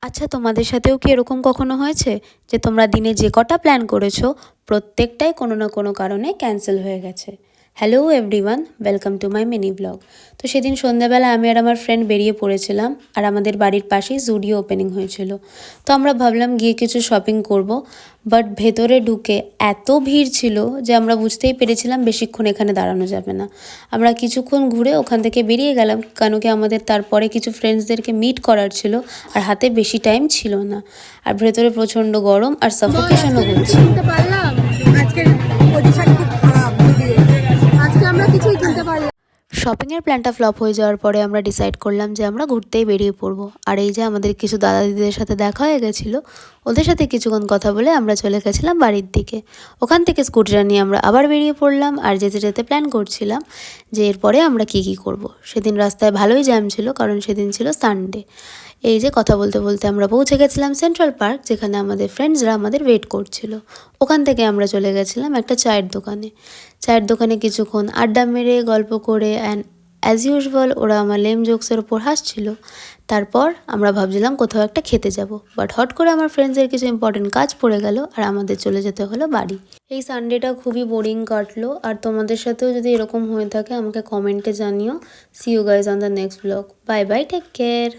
আচ্ছা, তোমাদের সাথেও কি এরকম কখনো হয়েছে যে তোমরা দিনে যে কটা প্ল্যান করেছো প্রত্যেকটাই কোনো না কোনো কারণে ক্যান্সেল হয়ে গেছে? Hello everyone, welcome to my mini blog. তো সেদিন সন্ধ্যাবেলা আমি আর আমার ফ্রেন্ড বেরিয়ে পড়েছিলাম, আর আমাদের বাড়ির পাশেই জুডিও ওপেনিং হয়েছিল। তো আমরা ভাবলাম গিয়ে কিছু শপিং করব, বাট ভেতরে ঢুকে এত ভিড় ছিল যে আমরা বুঝতেই পেরেছিলাম বেশিক্ষণ এখানে দাঁড়ানো যাবে না। আমরা কিছুক্ষণ ঘুরে ওখান থেকে বেরিয়ে গেলাম, কেন কি আমাদের তারপরে কিছু ফ্রেন্ডসদেরকে মিট করার ছিল, আর হাতে বেশি টাইম ছিল না। আর ভেতরে প্রচণ্ড গরম আর সাফোকেশনও হচ্ছে। শপিংয়ের প্ল্যানটা ফ্লপ হয়ে যাওয়ার পরে আমরা ডিসাইড করলাম যে আমরা ঘুরতেই বেরিয়ে পড়বো। আর এই যে আমাদের কিছু দাদা দিদিদের সাথে দেখা হয়ে গেছিলো, ওদের সাথে কিছুক্ষণ কথা বলে আমরা চলে গেছিলাম বাড়ির দিকে। ওখান থেকে স্কুটিটা নিয়ে আমরা আবার বেরিয়ে পড়লাম, আর যেতে যেতে প্ল্যান করছিলাম যে এরপরে আমরা কী করব। সেদিন রাস্তায় ভালোই জ্যাম ছিল, কারণ সেদিন ছিল সানডে। এই যে কথা বলতে বলতে আমরা পৌঁছে গেছিলাম সেন্ট্রাল পার্ক, যেখানে আমাদের ফ্রেন্ডসরা আমাদের ওয়েট করছিল। ওখান থেকে আমরা চলে গেছিলাম একটা চায়ের দোকানে। চায়ের দোকানে কিছুক্ষণ আড্ডা মেরে গল্প করে অ্যান্ড অ্যাজ ইউজুয়াল ওরা আমার লেম জোকসের ওপর হাসছিল। তারপর আমরা ভাবছিলাম কোথাও একটা খেতে যাব, বাট হট করে আমার ফ্রেন্ডসের কিছু ইম্পর্টেন্ট কাজ পড়ে গেল আর আমাদের চলে যেতে হলো বাড়ি। এই সানডেটা খুবই বোরিং কাটলো, আর তোমাদের সাথেও যদি এরকম হয়ে থাকে আমাকে কমেন্টে জানিও। See you guys on the next blog. Bye bye, take care.